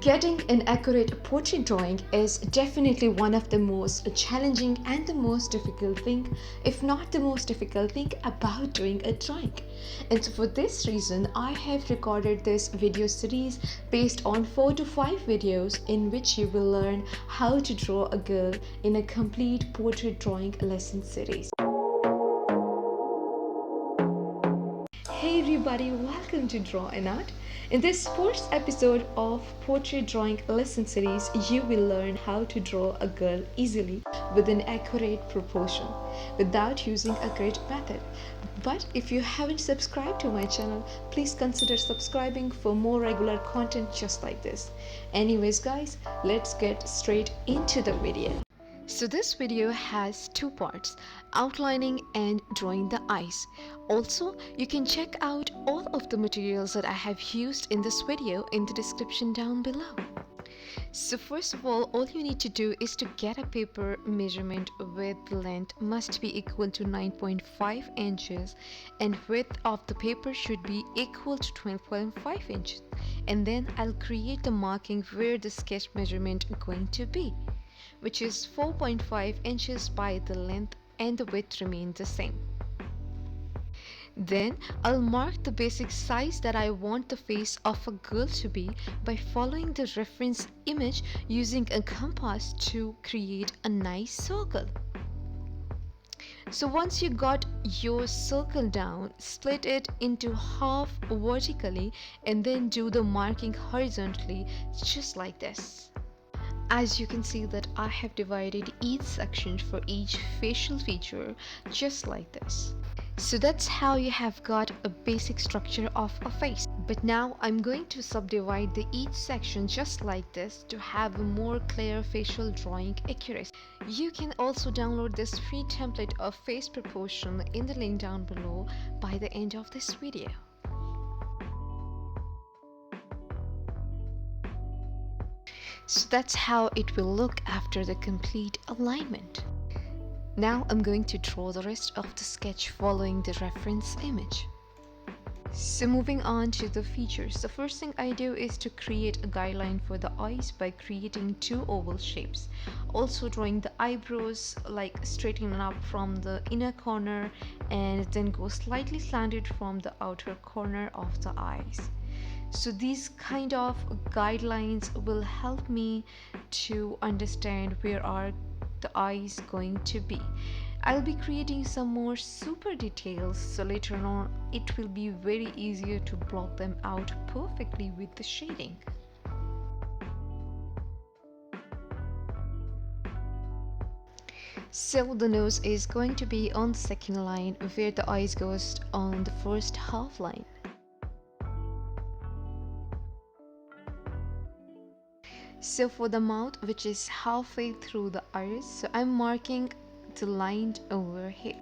Getting an accurate portrait drawing is definitely one of the most challenging and the most difficult thing, if not the most difficult thing about doing a drawing. And so for this reason, I have recorded this video series based on 4 to 5 videos in which you will learn how to draw a girl in a complete portrait drawing lesson series. Hey everybody, welcome to Drawanart. In this first episode of Portrait Drawing Lesson Series, you will learn how to draw a girl easily with an accurate proportion without using a grid method. But if you haven't subscribed to my channel, please consider subscribing for more regular content just like this. Anyways guys, let's get straight into the video. So this video has two parts, outlining and drawing the eyes. Also, you can check out all of the materials that I have used in this video in the description down below. So first of all you need to do is to get a paper measurement with length must be equal to 9.5 inches and width of the paper should be equal to 12.5 inches. And then I'll create the marking where the sketch measurement is going to be, which is 4.5 inches by the length and the width remain the same. Then I'll mark the basic size that I want the face of a girl to be by following the reference image using a compass to create a nice circle. So once you got your circle down, split it into half vertically and then do the marking horizontally just like this. As you can see that I have divided each section for each facial feature just like this. So that's how you have got a basic structure of a face. But now I'm going to subdivide each section just like this to have a more clear facial drawing accuracy. You can also download this free template of face proportion in the link down below by the end of this video. So that's how it will look after the complete alignment. Now I'm going to draw the rest of the sketch following the reference image. So moving on to the features, the first thing I do is to create a guideline for the eyes by creating two oval shapes. Also drawing the eyebrows, like straightening up from the inner corner and then go slightly slanted from the outer corner of the eyes. So these kind of guidelines will help me to understand where are the eyes going to be. I'll be creating some more super details, so later on it will be very easier to block them out perfectly with the shading. So the nose is going to be on the second line where the eyes goes on the first half line. So for the mouth, which is halfway through the iris, so I'm marking the line over here.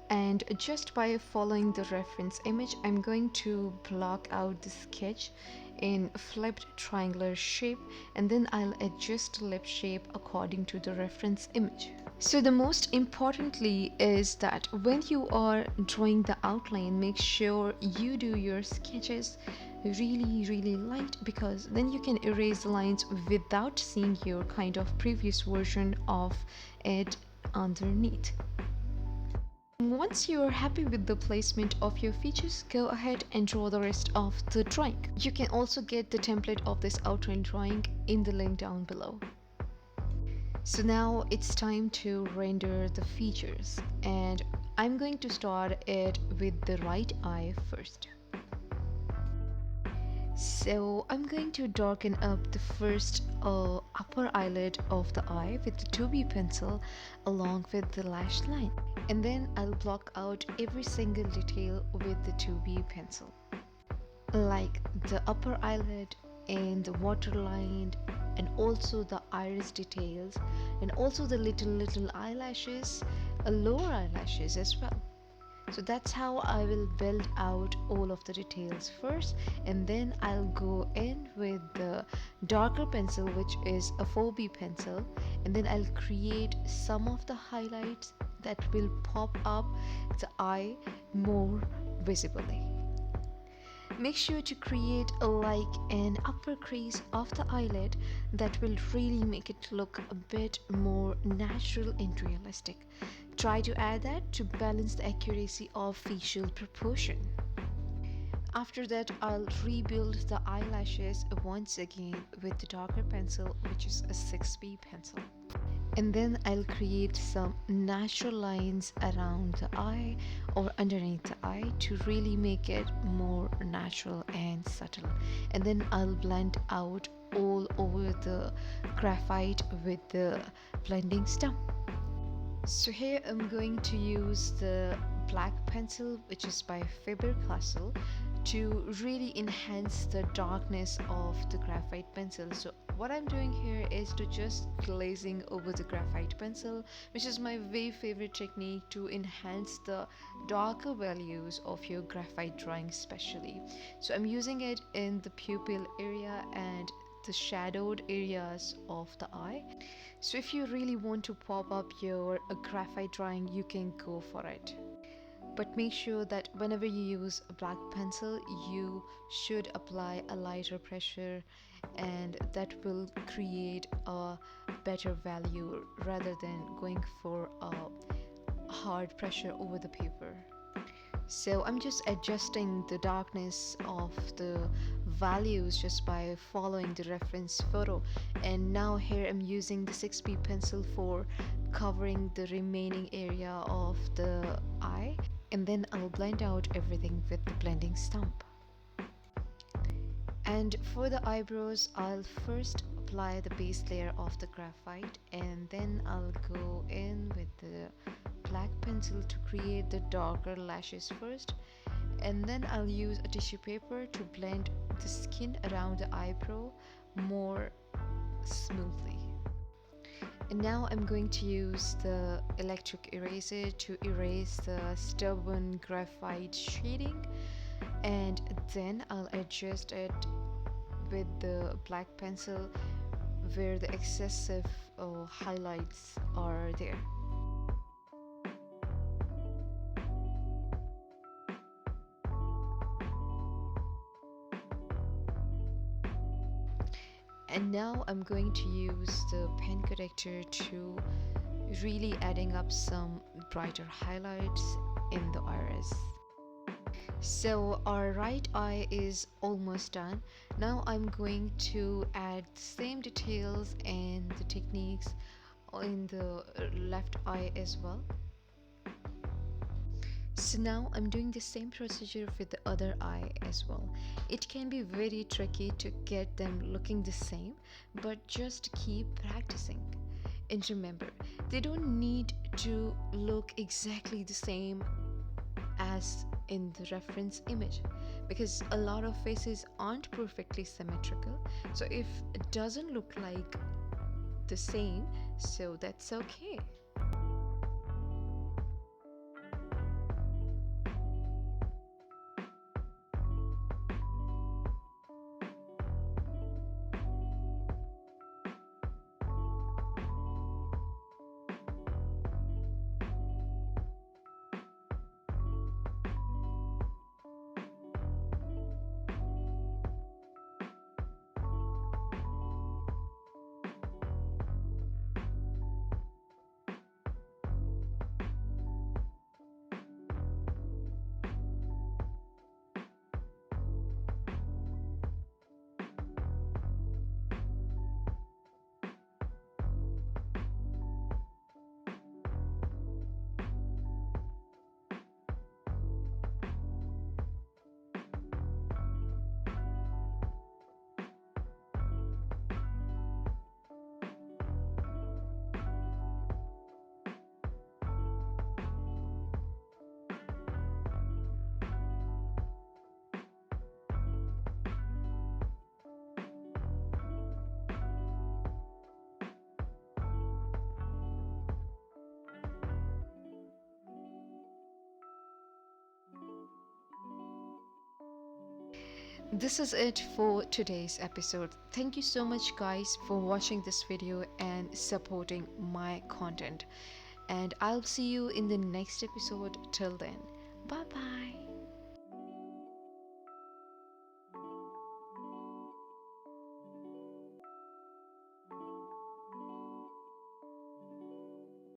And just by following the reference image, I'm going to block out the sketch in flipped triangular shape and then I'll adjust the lip shape according to the reference image. So the most importantly is that when you are drawing the outline, make sure you do your sketches really light, because then you can erase the lines without seeing your kind of previous version of it underneath. Once you're happy with the placement of your features, go ahead and draw the rest of the drawing. You can also get the template of this outline drawing in the link down below. So now it's time to render the features and I'm going to start it with the right eye first. So I'm going to darken up the first upper eyelid of the eye with the 2B pencil along with the lash line, and then I'll block out every single detail with the 2B pencil, like the upper eyelid and the waterline and also the iris details and also the little eyelashes, lower eyelashes as well. So that's how I will build out all of the details first, and then I'll go in with the darker pencil, which is a 4B pencil, and then I'll create some of the highlights that will pop up the eye more visibly. Make sure to create an upper crease of the eyelid that will really make it look a bit more natural and realistic. Try to add that to balance the accuracy of facial proportion. After that, I'll rebuild the eyelashes once again with the darker pencil, which is a 6B pencil. And then I'll create some natural lines around the eye or underneath the eye to really make it more natural and subtle. And then I'll blend out all over the graphite with the blending stump. So here I'm going to use the black pencil, which is by Faber-castle, to really enhance the darkness of the graphite pencil. So what I'm doing here is to just glazing over the graphite pencil, which is my very favorite technique to enhance the darker values of your graphite drawing especially. So I'm using it in the pupil area and the shadowed areas of the eye. So if you really want to pop up your graphite drawing, you can go for it. But make sure that whenever you use a black pencil, you should apply a lighter pressure, and that will create a better value rather than going for a hard pressure over the paper. So I'm just adjusting the darkness of the values just by following the reference photo. And now here I'm using the 6B pencil for covering the remaining area of the eye. And then I'll blend out everything with the blending stump. And for the eyebrows, I'll first apply the base layer of the graphite, and then I'll go in with the black pencil to create the darker lashes first, and then I'll use a tissue paper to blend the skin around the eyebrow more smoothly. And now I'm going to use the electric eraser to erase the stubborn graphite shading, and then I'll adjust it with the black pencil where the excessive highlights are there. And now I'm going to use the pen corrector to really adding up some brighter highlights in the iris. So our right eye is almost done. Now I'm going to add the same details and the techniques in the left eye as well. So now I'm doing the same procedure with the other eye as well. It can be very tricky to get them looking the same, but just keep practicing. And remember, they don't need to look exactly the same as in the reference image, because a lot of faces aren't perfectly symmetrical. So if it doesn't look like the same, so that's okay. This is it for today's episode. Thank you so much guys for watching this video and supporting my content. And I'll see you in the next episode. Till then, bye bye.